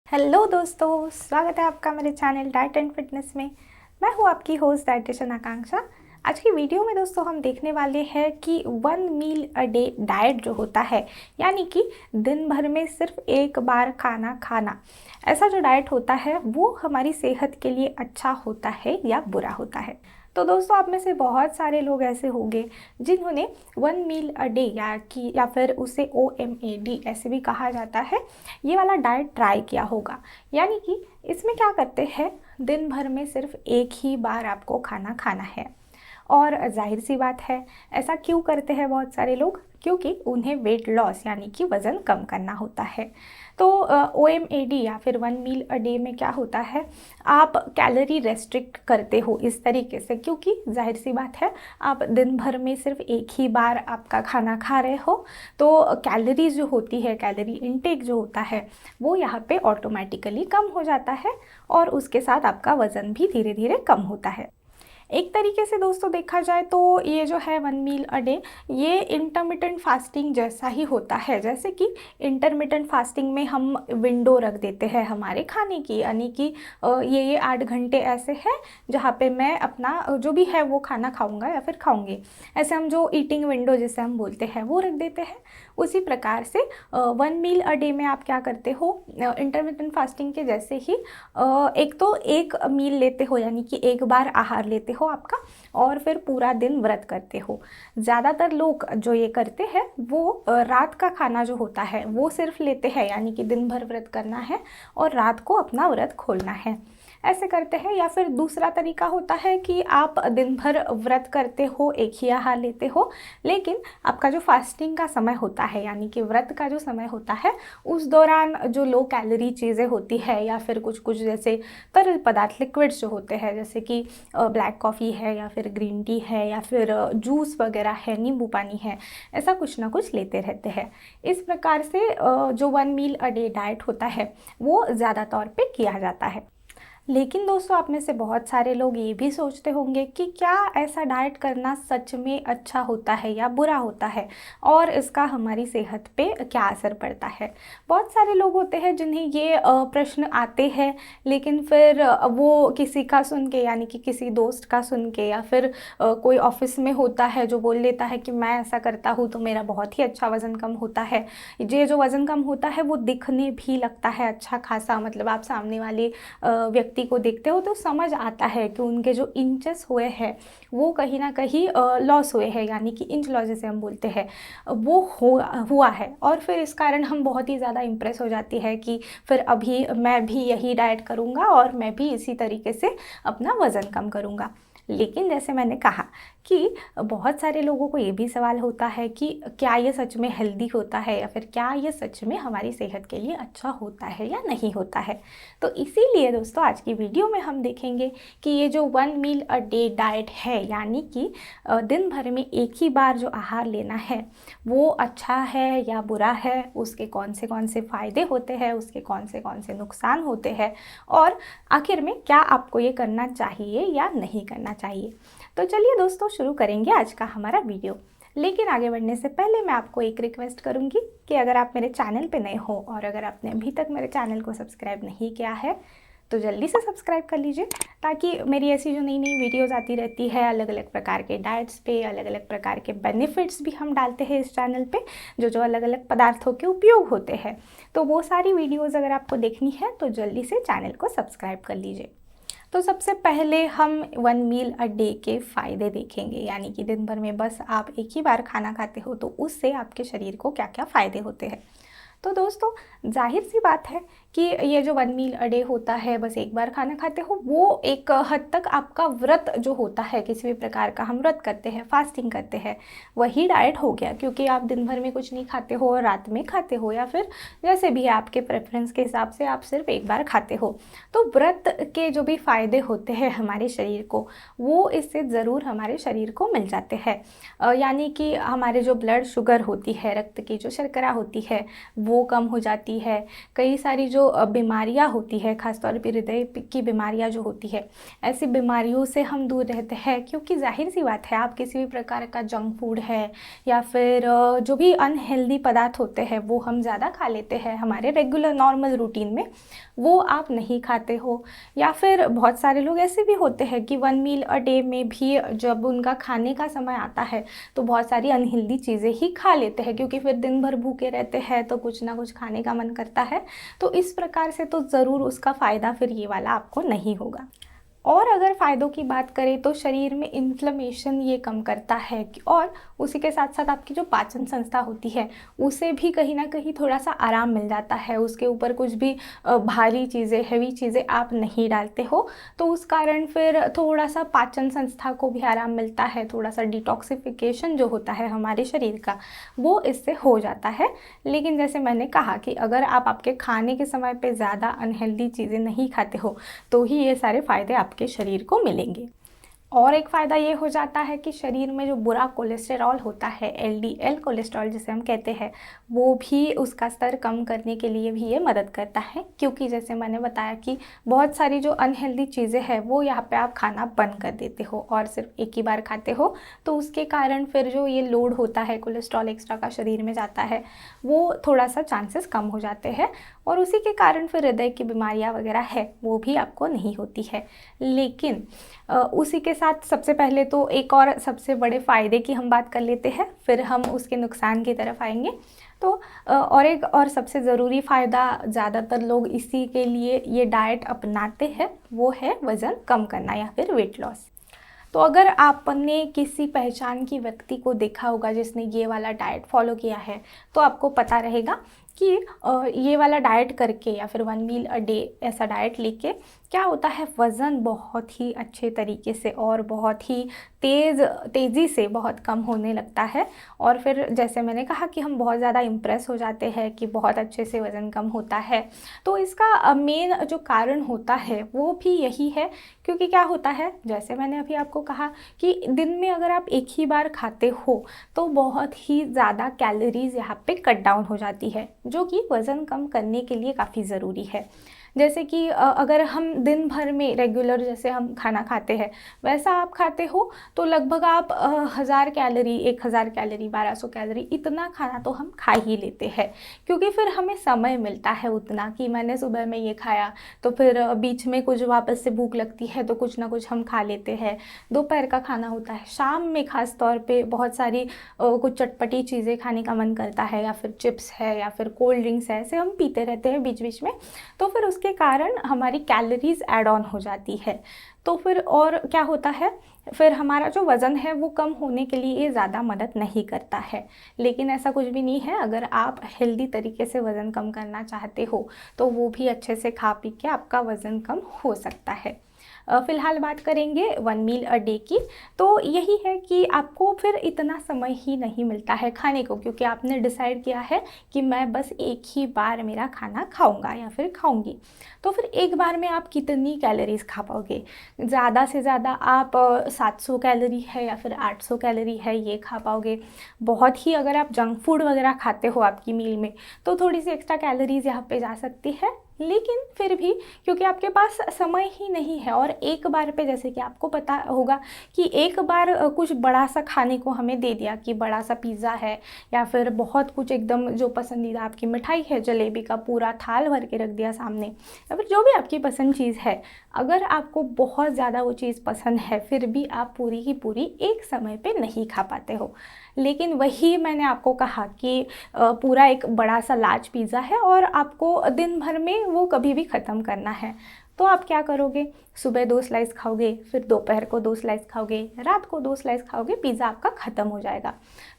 Hello दोस्तों, स्वागत है आपका मेरे चैनल डाइट एंड फिटनेस में। मैं हूँ आपकी होस्ट डाइटिशियन आकांक्षा। आज की वीडियो में दोस्तों हम देखने वाले हैं कि 1 मील अ डे डाइट जो होता है, यानी कि दिन भर में सिर्फ एक बार खाना खाना, ऐसा जो डाइट होता है वो हमारी सेहत के लिए अच्छा होता है या बुरा होता है। तो दोस्तों, आप में से बहुत सारे लोग ऐसे होंगे जिन्होंने 1 मील अ डे या फिर उसे OMAD ऐसे भी कहा जाता है, ये वाला डाइट ट्राई किया होगा। यानी कि इसमें क्या करते हैं, दिन भर में सिर्फ एक ही बार आपको खाना खाना है। और जाहिर सी बात है, ऐसा क्यों करते हैं बहुत सारे लोग, क्योंकि उन्हें वेट लॉस यानी कि वज़न कम करना होता है। तो OMAD या फिर 1 मील अ डे में क्या होता है, आप कैलोरी रेस्ट्रिक्ट करते हो इस तरीके से, क्योंकि जाहिर सी बात है आप दिन भर में सिर्फ एक ही बार आपका खाना खा रहे हो, तो कैलोरीज जो होती है, कैलोरी इनटेक जो होता है वो यहाँ पे ऑटोमेटिकली कम हो जाता है और उसके साथ आपका वज़न भी धीरे धीरे कम होता है। एक तरीके से दोस्तों देखा जाए तो ये जो है 1 मील अ डे, ये इंटरमिटेंट फास्टिंग जैसा ही होता है। जैसे कि इंटरमिटेंट फास्टिंग में हम विंडो रख देते हैं हमारे खाने की, यानी कि ये 8 घंटे ऐसे हैं जहाँ पे मैं अपना जो भी है वो खाना खाऊंगा या फिर खाऊंगी। ऐसे हम जो ईटिंग विंडो जिसे हम बोलते हैं वो रख देते हैं। उसी प्रकार से 1 मील अ डे में आप क्या करते हो, इंटरमिटेंट फास्टिंग के जैसे ही एक तो एक मील लेते हो, यानी कि एक बार आहार लेते हो आपका, और फिर पूरा दिन व्रत करते हो। ज़्यादातर लोग जो ये करते हैं वो रात का खाना जो होता है वो सिर्फ लेते हैं, यानी कि दिन भर व्रत करना है और रात को अपना व्रत खोलना है, ऐसे करते हैं। या फिर दूसरा तरीका होता है कि आप दिन भर व्रत करते हो, एक ही आहार लेते हो, लेकिन आपका जो फास्टिंग का समय होता है, यानी कि व्रत का जो समय होता है, उस दौरान जो लो कैलोरी चीज़ें होती है या फिर कुछ कुछ जैसे तरल पदार्थ लिक्विड्स जो होते हैं, जैसे कि ब्लैक कॉफ़ी है या फिर ग्रीन टी है या फिर जूस वगैरह है, नींबू पानी है, ऐसा कुछ ना कुछ लेते रहते हैं। इस प्रकार से जो 1 मील अ डे डाइट होता है वो ज़्यादा तौर पे किया जाता है। लेकिन दोस्तों, आप में से बहुत सारे लोग ये भी सोचते होंगे कि क्या ऐसा डाइट करना सच में अच्छा होता है या बुरा होता है, और इसका हमारी सेहत पे क्या असर पड़ता है। बहुत सारे लोग होते हैं जिन्हें ये प्रश्न आते हैं, लेकिन फिर वो किसी का सुन के, यानी कि किसी दोस्त का सुन के, या फिर कोई ऑफिस में होता है जो बोल लेता है कि मैं ऐसा करता हूँ तो मेरा बहुत ही अच्छा वज़न कम होता है। ये जो वज़न कम होता है वो दिखने भी लगता है अच्छा खासा, मतलब आप सामने वाले व्यक्ति को देखते हो तो समझ आता है कि उनके जो इंचेस हुए हैं वो कहीं ना कहीं लॉस हुए हैं, यानी कि इंच लॉस जिसे हम बोलते हैं वो हुआ है। और फिर इस कारण हम बहुत ही ज़्यादा इम्प्रेस हो जाती है कि फिर अभी मैं भी यही डाइट करूँगा और मैं भी इसी तरीके से अपना वज़न कम करूँगा। लेकिन जैसे मैंने कहा कि बहुत सारे लोगों को ये भी सवाल होता है कि क्या ये सच में हेल्दी होता है, या फिर क्या ये सच में हमारी सेहत के लिए अच्छा होता है या नहीं होता है। तो इसीलिए दोस्तों, आज की वीडियो में हम देखेंगे कि ये जो 1 मील अ डे डाइट है, यानी कि दिन भर में एक ही बार जो आहार लेना है, वो अच्छा है या बुरा है, उसके कौन से फ़ायदे होते हैं, उसके कौन से नुकसान होते हैं, और आखिर में क्या आपको ये करना चाहिए या नहीं करना चाहिए। तो चलिए दोस्तों, शुरू करेंगे आज का हमारा वीडियो। लेकिन आगे बढ़ने से पहले मैं आपको एक रिक्वेस्ट करूंगी कि अगर आप मेरे चैनल पे नए हो और अगर आपने अभी तक मेरे चैनल को सब्सक्राइब नहीं किया है तो जल्दी से सब्सक्राइब कर लीजिए, ताकि मेरी ऐसी जो नई नई वीडियोस आती रहती है अलग अलग प्रकार के डाइट्स पे, अलग अलग प्रकार के बेनिफिट्स भी हम डालते हैं इस चैनल पे, जो जो अलग अलग पदार्थों के उपयोग होते हैं, तो वो सारी वीडियोज़ अगर आपको देखनी है तो जल्दी से चैनल को सब्सक्राइब कर लीजिए। तो सबसे पहले हम 1 मील अ डे के फ़ायदे देखेंगे, यानी कि दिन भर में बस आप एक ही बार खाना खाते हो तो उससे आपके शरीर को क्या क्या फ़ायदे होते हैं। तो दोस्तों, जाहिर सी बात है कि ये जो 1 मील अ डे होता है, बस एक बार खाना खाते हो, वो एक हद तक आपका व्रत जो होता है, किसी भी प्रकार का हम व्रत करते हैं, फास्टिंग करते हैं, वही डाइट हो गया, क्योंकि आप दिन भर में कुछ नहीं खाते हो और रात में खाते हो, या फिर जैसे भी है आपके प्रेफरेंस के हिसाब से आप सिर्फ एक बार खाते हो। तो व्रत के जो भी फ़ायदे होते हैं हमारे शरीर को, वो इससे ज़रूर हमारे शरीर को मिल जाते हैं। यानी कि हमारे जो ब्लड शुगर होती है, रक्त की जो शर्करा होती है, वो कम हो जाती है। कई सारी जो बीमारियां होती है, ख़ासतौर पे हृदय की बीमारियां जो होती है, ऐसी बीमारियों से हम दूर रहते हैं। क्योंकि जाहिर सी बात है, आप किसी भी प्रकार का जंक फूड है या फिर जो भी अनहेल्दी पदार्थ होते हैं वो हम ज़्यादा खा लेते हैं हमारे रेगुलर नॉर्मल रूटीन में, वो आप नहीं खाते हो। या फिर बहुत सारे लोग ऐसे भी होते हैं कि 1 मील अ डे में भी जब उनका खाने का समय आता है तो बहुत सारी अनहेल्दी चीज़ें ही खा लेते हैं, क्योंकि फिर दिन भर भूखे रहते हैं तो कुछ ना कुछ खाने का मन करता है। तो इस प्रकार से तो ज़रूर उसका फ़ायदा फिर ये वाला आपको नहीं होगा। और अगर फ़ायदों की बात करें तो शरीर में इन्फ्लेमेशन ये कम करता है और उसी के साथ साथ आपकी जो पाचन संस्था होती है उसे भी कहीं ना कहीं थोड़ा सा आराम मिल जाता है। उसके ऊपर कुछ भी भारी चीज़ें, हैवी चीज़ें आप नहीं डालते हो, तो उस कारण फिर थोड़ा सा पाचन संस्था को भी आराम मिलता है। थोड़ा सा डिटॉक्सिफिकेशन जो होता है हमारे शरीर का वो इससे हो जाता है। लेकिन जैसे मैंने कहा कि अगर आप आपके खाने के समय पे ज़्यादा अनहेल्दी चीज़ें नहीं खाते हो तो ही ये सारे फ़ायदे आपके शरीर को मिलेंगे। और एक फ़ायदा ये हो जाता है कि शरीर में जो बुरा कोलेस्टेरॉल होता है, एलडीएल कोलेस्ट्रॉल जिसे हम कहते हैं, वो भी उसका स्तर कम करने के लिए भी ये मदद करता है। क्योंकि जैसे मैंने बताया कि बहुत सारी जो अनहेल्दी चीज़ें हैं वो यहाँ पे आप खाना बंद कर देते हो और सिर्फ एक ही बार खाते हो, तो उसके कारण फिर जो ये लोड होता है कोलेस्ट्रॉल एक्स्ट्रा का शरीर में जाता है वो थोड़ा सा चांसेस कम हो जाते हैं और उसी के कारण फिर हृदय की बीमारियाँ वगैरह है वो भी आपको नहीं होती है। लेकिन उसी के साथ सबसे पहले तो एक और सबसे बड़े फ़ायदे की हम बात कर लेते हैं, फिर हम उसके नुकसान की तरफ आएंगे। तो और एक और सबसे ज़रूरी फ़ायदा, ज़्यादातर लोग इसी के लिए ये डाइट अपनाते हैं, वो है वज़न कम करना या फिर वेट लॉस। तो अगर आपने किसी पहचान की व्यक्ति को देखा होगा जिसने ये वाला डाइट फॉलो किया है तो आपको पता रहेगा कि ये वाला डाइट करके या फिर 1 मील अ डे ऐसा डाइट लेके क्या होता है, वज़न बहुत ही अच्छे तरीके से और बहुत ही तेज़ी से बहुत कम होने लगता है। और फिर जैसे मैंने कहा कि हम बहुत ज़्यादा इम्प्रेस हो जाते हैं कि बहुत अच्छे से वज़न कम होता है। तो इसका मेन जो कारण होता है वो भी यही है। क्योंकि क्या होता है, जैसे मैंने अभी आपको कहा कि दिन में अगर आप एक ही बार खाते हो तो बहुत ही ज़्यादा कैलोरीज़ यहाँ पे कट डाउन हो जाती है, जो कि वज़न कम करने के लिए काफ़ी ज़रूरी है। जैसे कि अगर हम दिन भर में रेगुलर जैसे हम खाना खाते हैं वैसा आप खाते हो तो लगभग आप 1000 कैलोरी, 1000 कैलोरी, 1200 कैलोरी इतना खाना तो हम खा ही लेते हैं। क्योंकि फिर हमें समय मिलता है उतना कि मैंने सुबह में ये खाया तो फिर बीच में कुछ वापस से भूख लगती है तो कुछ ना कुछ हम खा लेते हैं। दोपहर का खाना होता है, शाम में ख़ास तौर पे बहुत सारी कुछ चटपटी चीज़ें खाने का मन करता है या फिर चिप्स है या फिर कोल्ड ड्रिंक्स है, ऐसे हम पीते रहते हैं बीच बीच में। तो फिर उसके कारण हमारी कैलोरीज ऐड ऑन हो जाती है। तो फिर और क्या होता है, फिर हमारा जो वज़न है वो कम होने के लिए ये ज़्यादा मदद नहीं करता है। लेकिन ऐसा कुछ भी नहीं है, अगर आप हेल्दी तरीके से वज़न कम करना चाहते हो तो वो भी अच्छे से खा पी के आपका वज़न कम हो सकता है। फ़िलहाल बात करेंगे 1 मील अ डे की। तो यही है कि आपको फिर इतना समय ही नहीं मिलता है खाने को, क्योंकि आपने डिसाइड किया है कि मैं बस एक ही बार मेरा खाना खाऊंगा या फिर खाऊंगी। तो फिर एक बार में आप कितनी कैलोरीज खा पाओगे? ज़्यादा से ज़्यादा आप 700 कैलोरी है या फिर 800 कैलोरी है ये खा पाओगे। बहुत ही अगर आप जंक फूड वगैरह खाते हो आपकी मील में तो थोड़ी सी एक्स्ट्रा कैलोरीज यहाँ पे जा सकती है। लेकिन फिर भी क्योंकि आपके पास समय ही नहीं है और एक बार पे, जैसे कि आपको पता होगा कि एक बार कुछ बड़ा सा खाने को हमें दे दिया कि बड़ा सा पिज़्ज़ा है या फिर बहुत कुछ एकदम जो पसंदीदा आपकी मिठाई है, जलेबी का पूरा थाल भर के रख दिया सामने, या फिर जो भी आपकी पसंद चीज़ है, अगर आपको बहुत ज़्यादा वो चीज़ पसंद है फिर भी आप पूरी की पूरी एक समय पे नहीं खा पाते हो। लेकिन वही मैंने आपको कहा कि पूरा एक बड़ा सा लार्ज पिज़्ज़ा है और आपको दिन भर में वो कभी भी ख़त्म करना है, तो आप क्या करोगे? सुबह 2 स्लाइस खाओगे, फिर दोपहर को 2 स्लाइस खाओगे, रात को 2 स्लाइस खाओगे, पिज़्ज़ा आपका ख़त्म हो जाएगा।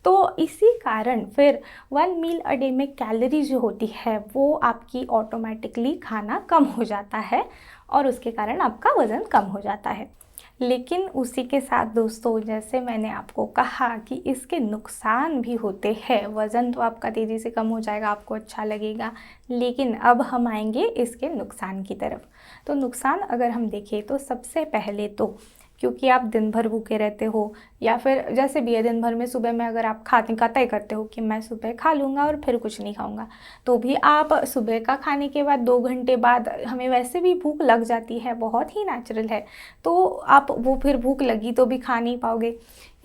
तो इसी कारण फिर 1 मील अ डे में कैलोरी जो होती है वो आपकी ऑटोमेटिकली खाना कम हो जाता है और उसके कारण आपका वज़न कम हो जाता है। लेकिन उसी के साथ दोस्तों, जैसे मैंने आपको कहा कि इसके नुकसान भी होते हैं। वज़न तो आपका तेज़ी से कम हो जाएगा, आपको अच्छा लगेगा, लेकिन अब हम आएंगे इसके नुकसान की तरफ। तो नुकसान अगर हम देखें तो सबसे पहले तो क्योंकि आप दिन भर भूखे रहते हो, या फिर जैसे भी है दिन भर में सुबह में अगर आप खाने का तय करते हो कि मैं सुबह खा लूँगा और फिर कुछ नहीं खाऊंगा, तो भी आप सुबह का खाने के बाद 2 घंटे बाद हमें वैसे भी भूख लग जाती है, बहुत ही नेचुरल है। तो आप वो फिर भूख लगी तो भी खा नहीं पाओगे।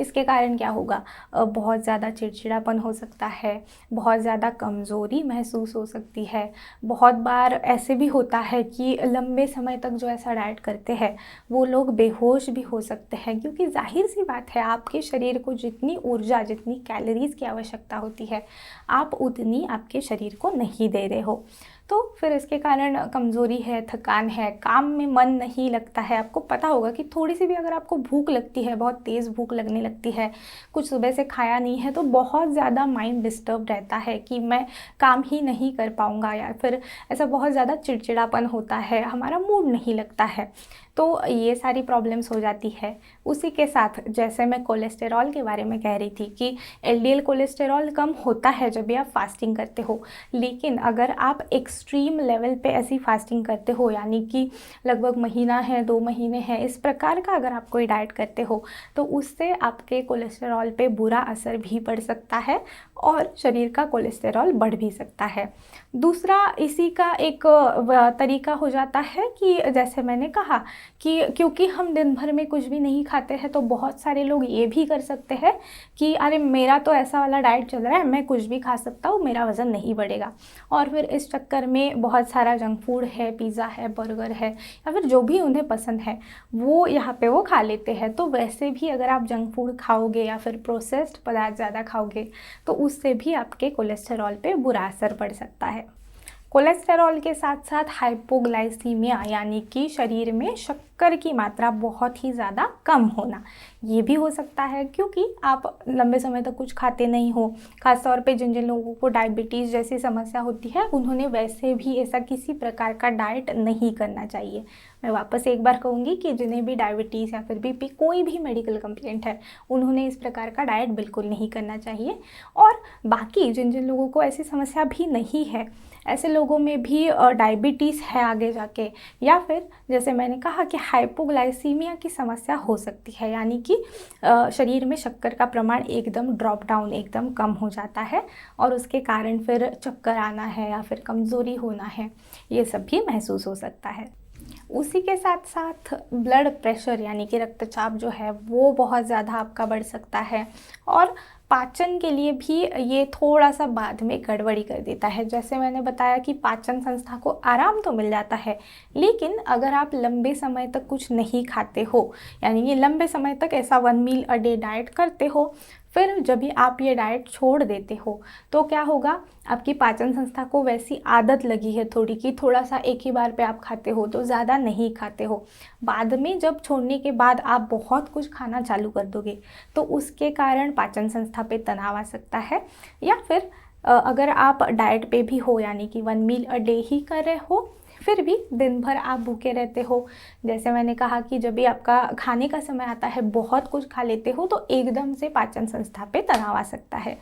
इसके कारण क्या होगा, बहुत ज़्यादा चिड़चिड़ापन हो सकता है, बहुत ज़्यादा कमज़ोरी महसूस हो सकती है। बहुत बार ऐसे भी होता है कि लंबे समय तक जो ऐसा डाइट करते हैं वो लोग बेहोश भी हो सकते हैं, क्योंकि जाहिर सी बात है आपके शरीर को जितनी ऊर्जा, जितनी कैलोरीज़ की आवश्यकता होती है, आप उतनी आपके शरीर को नहीं दे रहे हो। तो फिर इसके कारण कमज़ोरी है, थकान है, काम में मन नहीं लगता है। आपको पता होगा कि थोड़ी सी भी अगर आपको भूख लगती है, बहुत तेज़ भूख लगने लगती है, कुछ सुबह से खाया नहीं है, तो बहुत ज़्यादा माइंड डिस्टर्ब रहता है कि मैं काम ही नहीं कर पाऊँगा, या फिर ऐसा बहुत ज़्यादा चिड़चिड़ापन होता है, हमारा मूड नहीं लगता है। तो ये सारी प्रॉब्लम्स हो जाती है। उसी के साथ जैसे मैं कोलेस्टेरॉल के बारे में कह रही थी कि एलडीएल कोलेस्टेरॉल कम होता है जब भी आप फास्टिंग करते हो, लेकिन अगर आप एक्सट्रीम लेवल पे ऐसी फास्टिंग करते हो, यानी कि लगभग महीना है, 2 महीने हैं, इस प्रकार का अगर आप कोई डाइट करते हो, तो उससे आपके कोलेस्टेरॉल पे बुरा असर भी पड़ सकता है और शरीर का कोलेस्टेरॉल बढ़ भी सकता है। दूसरा इसी का एक तरीका हो जाता है कि जैसे मैंने कहा कि क्योंकि हम दिन भर में कुछ भी नहीं खाते हैं, तो बहुत सारे लोग ये भी कर सकते हैं कि अरे मेरा तो ऐसा वाला डाइट चल रहा है, मैं कुछ भी खा सकता हूँ, मेरा वज़न नहीं बढ़ेगा। और फिर इस चक्कर में बहुत सारा जंक फूड है, पिज़्ज़ा है, बर्गर है, या फिर जो भी उन्हें पसंद है वो यहाँ पे वो खा लेते हैं। तो वैसे भी अगर आप जंक फूड खाओगे या फिर प्रोसेस्ड पदार्थ ज़्यादा खाओगे, तो उससे भी आपके कोलेस्टेरॉल पे बुरा असर पड़ सकता है। कोलेस्टेरॉल के साथ साथ हाइपोग्लाइसीमिया, यानी कि शरीर में शक्कर की मात्रा बहुत ही ज़्यादा कम होना, ये भी हो सकता है, क्योंकि आप लंबे समय तक कुछ खाते नहीं हो। ख़ासतौर पे जिन जिन लोगों को डायबिटीज़ जैसी समस्या होती है, उन्होंने वैसे भी ऐसा किसी प्रकार का डाइट नहीं करना चाहिए। मैं वापस एक बार कहूँगी कि जिन्हें भी डायबिटीज़ या फिर बीपी कोई भी मेडिकल कंप्लेंट है, उन्होंने इस प्रकार का डाइट बिल्कुल नहीं करना चाहिए। और बाकी जिन जिन लोगों को ऐसी समस्या भी नहीं है, ऐसे लोगों में भी डायबिटीज़ है आगे जाके, या फिर जैसे मैंने कहा कि हाइपोग्लाइसीमिया की समस्या हो सकती है, यानी कि शरीर में शक्कर का प्रमाण एकदम ड्रॉप डाउन, एकदम कम हो जाता है, और उसके कारण फिर चक्कर आना है या फिर कमज़ोरी होना है, ये सब भी महसूस हो सकता है। उसी के साथ साथ ब्लड प्रेशर, यानी कि रक्तचाप जो है वो बहुत ज़्यादा आपका बढ़ सकता है, और पाचन के लिए भी ये थोड़ा सा बाद में गड़बड़ी कर देता है। जैसे मैंने बताया कि पाचन संस्था को आराम तो मिल जाता है, लेकिन अगर आप लंबे समय तक कुछ नहीं खाते हो, यानी कि लंबे समय तक ऐसा 1 मील अ डे डाइट करते हो, फिर जब भी आप ये डाइट छोड़ देते हो, तो क्या होगा, आपकी पाचन संस्था को वैसी आदत लगी है थोड़ी कि थोड़ा सा एक ही बार पे आप खाते हो, तो ज़्यादा नहीं खाते हो। बाद में जब छोड़ने के बाद आप बहुत कुछ खाना चालू कर दोगे, तो उसके कारण पाचन संस्था पे तनाव आ सकता है। या फिर अगर आप डाइट पे भी हो, यानी कि 1 मील अ डे ही कर रहे हो, फिर भी दिन भर आप भूखे रहते हो, जैसे मैंने कहा कि जब भी आपका खाने का समय आता है बहुत कुछ खा लेते हो, तो एकदम से पाचन संस्था पे तनाव आ सकता है।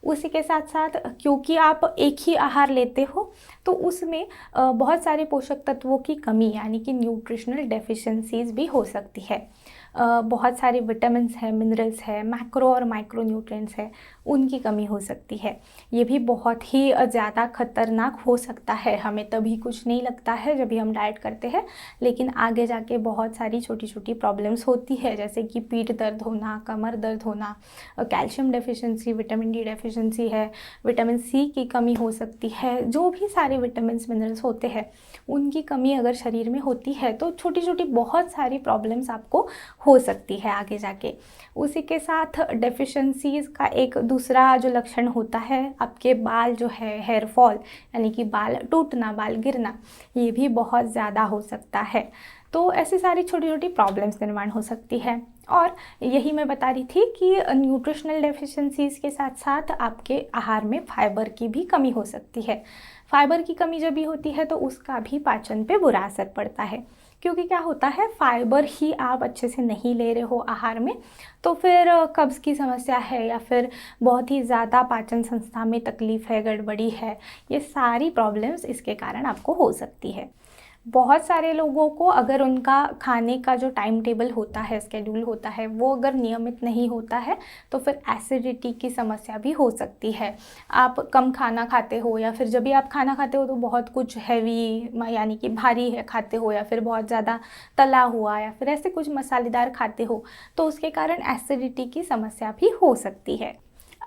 उसी के साथ साथ क्योंकि आप एक ही आहार लेते हो, तो उसमें बहुत सारे पोषक तत्वों की कमी, यानी कि न्यूट्रिशनल डेफिशिएंसीज भी हो सकती है। बहुत सारे विटामिन्स हैं, मिनरल्स है, मैक्रो और माइक्रो न्यूट्रिएंट्स है, उनकी कमी हो सकती है। ये भी बहुत ही ज़्यादा खतरनाक हो सकता है। हमें तभी कुछ नहीं लगता है जब भी हम डाइट करते हैं, लेकिन आगे जाके बहुत सारी छोटी छोटी प्रॉब्लम्स होती है, जैसे कि पीठ दर्द होना, कमर दर्द होना, calcium deficiency, vitamin D deficiency है, विटामिन सी की कमी हो सकती है। जो भी सारे विटामिन्स मिनरल्स होते हैं, उनकी कमी अगर शरीर में होती है, तो छोटी छोटी बहुत सारी प्रॉब्लम्स आपको हो सकती है आगे जाके। उसी के साथ डेफिशिएंसीज़ का एक दूसरा जो लक्षण होता है, आपके बाल जो है, हेयर फॉल, यानी कि बाल टूटना, बाल गिरना, ये भी बहुत ज़्यादा हो सकता है। तो ऐसी सारी छोटी छोटी प्रॉब्लम्स निर्माण हो सकती है। और यही मैं बता रही थी कि न्यूट्रिशनल डेफिशिएंसीज़ के साथ साथ आपके आहार में फाइबर की भी कमी हो सकती है। फाइबर की कमी जब भी होती है, तो उसका भी पाचन पे बुरा असर पड़ता है, क्योंकि क्या होता है, फाइबर ही आप अच्छे से नहीं ले रहे हो आहार में, तो फिर कब्ज़ की समस्या है, या फिर बहुत ही ज़्यादा पाचन संस्था में तकलीफ़ है, गड़बड़ी है, ये सारी प्रॉब्लम्स इसके कारण आपको हो सकती है। बहुत सारे लोगों को अगर उनका खाने का जो टाइम टेबल होता है, स्केड्यूल होता है, वो अगर नियमित नहीं होता है तो फिर एसिडिटी की समस्या भी हो सकती है। आप कम खाना खाते हो या फिर जब भी आप खाना खाते हो तो बहुत कुछ हैवी यानी कि भारी है खाते हो, या फिर बहुत ज़्यादा तला हुआ या फिर ऐसे कुछ मसालेदार खाते हो, तो उसके कारण एसिडिटी की समस्या भी हो सकती है।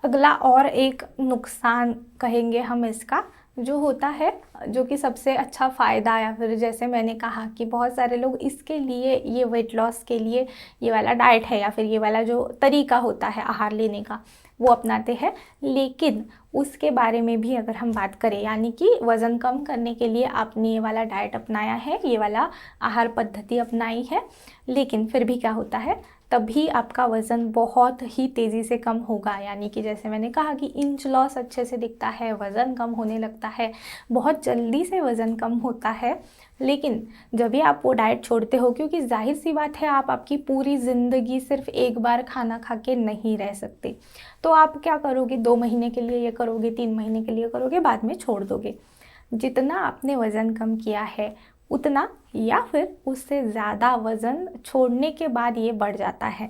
अगला और एक नुकसान कहेंगे हम इसका, जो होता है, जो कि सबसे अच्छा फ़ायदा, या फिर जैसे मैंने कहा कि बहुत सारे लोग इसके लिए, ये वेट लॉस के लिए ये वाला डाइट है या फिर ये वाला जो तरीका होता है आहार लेने का वो अपनाते हैं। लेकिन उसके बारे में भी अगर हम बात करें, यानी कि वज़न कम करने के लिए आपने ये वाला डाइट अपनाया है, ये वाला आहार पद्धति अपनाई है, लेकिन फिर भी क्या होता है, तभी आपका वज़न बहुत ही तेज़ी से कम होगा। यानी कि जैसे मैंने कहा कि इंच लॉस अच्छे से दिखता है, वज़न कम होने लगता है, बहुत जल्दी से वज़न कम होता है। लेकिन जब भी आप वो डाइट छोड़ते हो, क्योंकि जाहिर सी बात है आप आपकी पूरी ज़िंदगी सिर्फ एक बार खाना खा के नहीं रह सकते, तो आप क्या करोगे, 2 महीने के लिए ये करोगे, 3 महीने के लिए करोगे, बाद में छोड़ दोगे। जितना आपने वज़न कम किया है उतना या फिर उससे ज़्यादा वज़न छोड़ने के बाद ये बढ़ जाता है,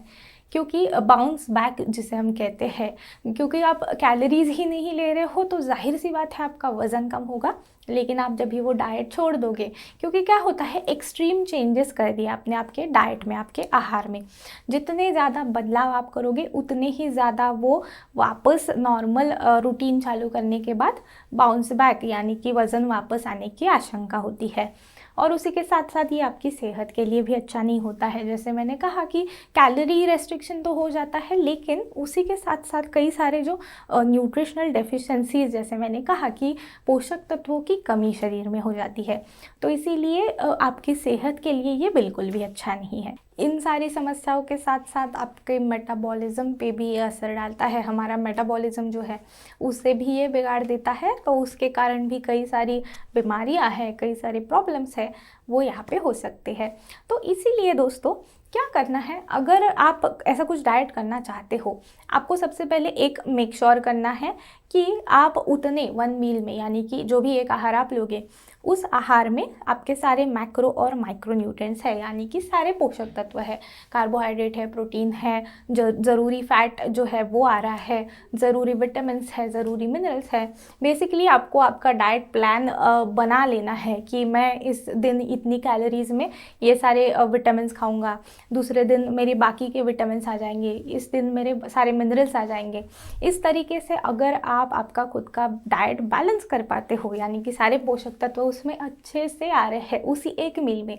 क्योंकि बाउंस बैक जिसे हम कहते हैं, क्योंकि आप कैलोरीज ही नहीं ले रहे हो तो जाहिर सी बात है आपका वज़न कम होगा। लेकिन आप जब भी वो डाइट छोड़ दोगे, क्योंकि क्या होता है, एक्सट्रीम चेंजेस कर दिया आपने आपके डाइट में, आपके आहार में, जितने ज़्यादा बदलाव आप करोगे उतने ही ज़्यादा वो वापस नॉर्मल रूटीन चालू करने के बाद बाउंस बैक यानी कि वज़न वापस आने की आशंका होती है। और उसी के साथ साथ ये आपकी सेहत के लिए भी अच्छा नहीं होता है। जैसे मैंने कहा कि कैलोरी रेस्ट्रिक्शन तो हो जाता है, लेकिन उसी के साथ साथ कई सारे जो न्यूट्रिशनल डेफिशिएंसीज, जैसे मैंने कहा कि पोषक तत्वों की कमी शरीर में हो जाती है, तो इसीलिए आपकी सेहत के लिए ये बिल्कुल भी अच्छा नहीं है। इन सारी समस्याओं के साथ साथ आपके मेटाबॉलिज्म पे भी ये असर डालता है। हमारा मेटाबॉलिज्म जो है उसे भी ये बिगाड़ देता है, तो उसके कारण भी कई सारी बीमारियां हैं, कई सारे प्रॉब्लम्स हैं, वो यहाँ पे हो सकते हैं। तो इसीलिए दोस्तों क्या करना है, अगर आप ऐसा कुछ डाइट करना चाहते हो, आपको सबसे पहले एक मेक श्योर करना है कि आप उतने 1 मील में, यानी कि जो भी एक आहार आप लोगे उस आहार में आपके सारे मैक्रो और माइक्रो न्यूट्रिएंट्स है, यानी कि सारे पोषक तत्व है, कार्बोहाइड्रेट है, प्रोटीन है, ज़रूरी फैट जो है वो आ रहा है, ज़रूरी विटामिन्स है, ज़रूरी मिनरल्स है। बेसिकली आपको आपका डाइट प्लान बना लेना है कि मैं इस दिन इतनी कैलोरीज में ये सारे विटामिन्स खाऊंगा, दूसरे दिन मेरी बाकी के विटामिन्स आ जाएंगे, इस दिन मेरे सारे मिनरल्स आ जाएंगे। इस तरीके से अगर आप आपका खुद का डाइट बैलेंस कर पाते हो, यानी कि सारे पोषक तत्व उसमें अच्छे से आ रहे हैं उसी एक मील में,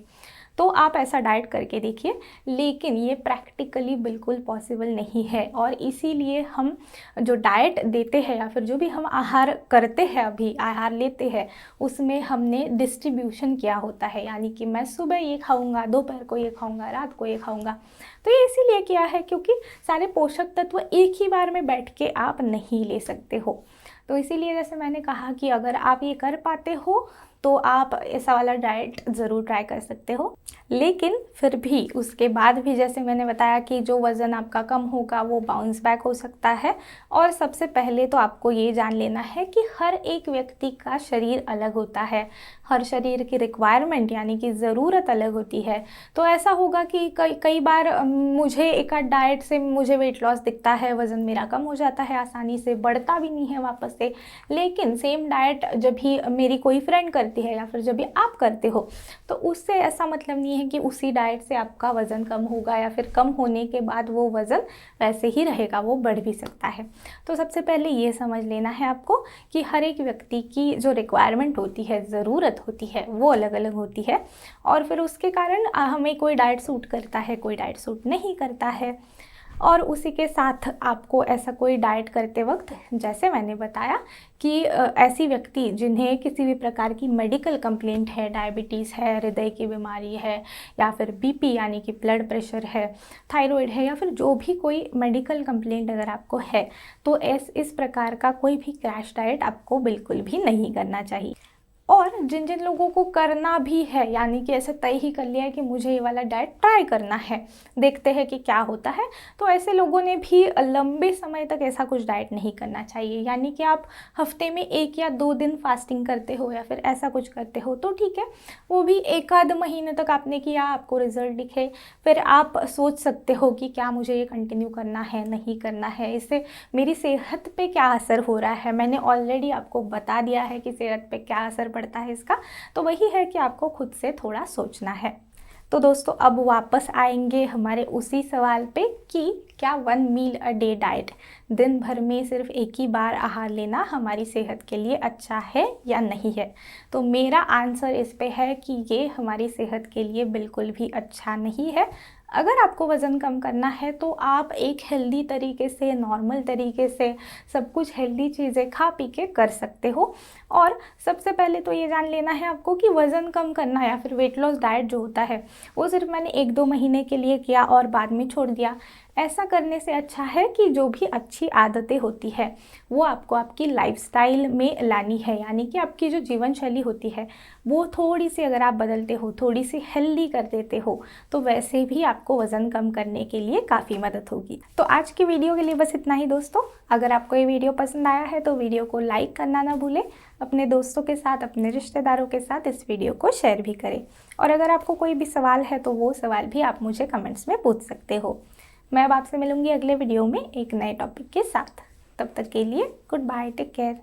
तो आप ऐसा डाइट करके देखिए। लेकिन ये प्रैक्टिकली बिल्कुल पॉसिबल नहीं है, और इसीलिए हम जो डाइट देते हैं या फिर जो भी हम आहार करते हैं, अभी आहार लेते हैं, उसमें हमने डिस्ट्रीब्यूशन किया होता है, यानी कि मैं सुबह ये खाऊंगा, दोपहर को ये खाऊंगा, रात को ये खाऊंगा। तो ये इसीलिए किया है क्योंकि सारे पोषक तत्व एक ही बार में बैठ के आप नहीं ले सकते हो। तो इसीलिए जैसे मैंने कहा कि अगर आप ये कर पाते हो तो आप ऐसा वाला डाइट ज़रूर ट्राई कर सकते हो। लेकिन फिर भी उसके बाद भी जैसे मैंने बताया कि जो वज़न आपका कम होगा वो बाउंस बैक हो सकता है। और सबसे पहले तो आपको ये जान लेना है कि हर एक व्यक्ति का शरीर अलग होता है, हर शरीर की रिक्वायरमेंट यानी कि ज़रूरत अलग होती है। तो ऐसा होगा कि कई बार मुझे एक आध डाइट से मुझे वेट लॉस दिखता है, वज़न मेरा कम हो जाता है, आसानी से बढ़ता भी नहीं है वापस से। लेकिन सेम डाइट जब भी मेरी कोई फ्रेंड करती है या फिर जब भी आप करते हो, तो उससे ऐसा मतलब नहीं है कि उसी डाइट से आपका वज़न कम होगा या फिर कम होने के बाद वो वज़न वैसे ही रहेगा, वो बढ़ भी सकता है। तो सबसे पहले ये समझ लेना है आपको कि हर एक व्यक्ति की जो रिक्वायरमेंट होती है, ज़रूरत होती है, वो अलग अलग होती है। और फिर उसके कारण हमें कोई डाइट सूट करता है, कोई डाइट सूट नहीं करता है। और उसी के साथ आपको ऐसा कोई डाइट करते वक्त, जैसे मैंने बताया कि ऐसी व्यक्ति जिन्हें किसी भी प्रकार की मेडिकल कंप्लेंट है, डायबिटीज़ है, हृदय की बीमारी है, या फिर बीपी यानी कि ब्लड प्रेशर है, थायराइड है, या फिर जो भी कोई मेडिकल कंप्लेंट अगर आपको है, तो इस प्रकार का कोई भी क्रैश डाइट आपको बिल्कुल भी नहीं करना चाहिए। और जिन जिन लोगों को करना भी है, यानी कि ऐसे तय ही कर लिया है कि मुझे ये वाला डाइट ट्राई करना है, देखते हैं कि क्या होता है, तो ऐसे लोगों ने भी लंबे समय तक ऐसा कुछ डाइट नहीं करना चाहिए। यानी कि आप हफ्ते में 1 या 2 दिन फास्टिंग करते हो या फिर ऐसा कुछ करते हो तो ठीक है, वो भी 1 आध महीने तक आपने किया, आपको रिजल्ट दिखे, फिर आप सोच सकते हो कि क्या मुझे ये कंटिन्यू करना है, नहीं करना है, इससे मेरी सेहत पे क्या असर हो रहा है। मैंने ऑलरेडी आपको बता दिया है कि सेहत पे क्या असर पड़ता है इसका, तो वही है कि आपको खुद से थोड़ा सोचना है। तो दोस्तों अब वापस आएंगे हमारे उसी सवाल पे कि क्या 1 मील अ डे डाइट, दिन भर में सिर्फ 1 ही बार आहार लेना हमारी सेहत के लिए अच्छा है या नहीं है। तो मेरा आंसर इस पे है कि ये हमारी सेहत के लिए बिल्कुल भी अच्छा नहीं है। अगर आपको वज़न कम करना है तो आप एक हेल्दी तरीके से, नॉर्मल तरीके से सब कुछ हेल्दी चीज़ें खा पी के कर सकते हो। और सबसे पहले तो ये जान लेना है आपको कि वज़न कम करना या फिर वेट लॉस डाइट जो होता है वो सिर्फ मैंने 1-2 महीने के लिए किया और बाद में छोड़ दिया। ऐसा करने से अच्छा है कि जो भी अच्छी आदतें होती है वो आपको आपकी लाइफस्टाइल में लानी है, यानी कि आपकी जो जीवन शैली होती है वो थोड़ी सी अगर आप बदलते हो, थोड़ी सी हेल्दी कर देते हो, तो वैसे भी आपको वज़न कम करने के लिए काफ़ी मदद होगी। तो आज की वीडियो के लिए बस इतना ही दोस्तों। अगर आपको ये वीडियो पसंद आया है तो वीडियो को लाइक करना ना भूलें, अपने दोस्तों के साथ, अपने रिश्तेदारों के साथ इस वीडियो को शेयर भी करें। और अगर आपको कोई भी सवाल है तो वो सवाल भी आप मुझे कमेंट्स में पूछ सकते हो। मैं अब आपसे मिलूंगी अगले वीडियो में एक नए टॉपिक के साथ। तब तक के लिए गुड बाय, टेक केयर।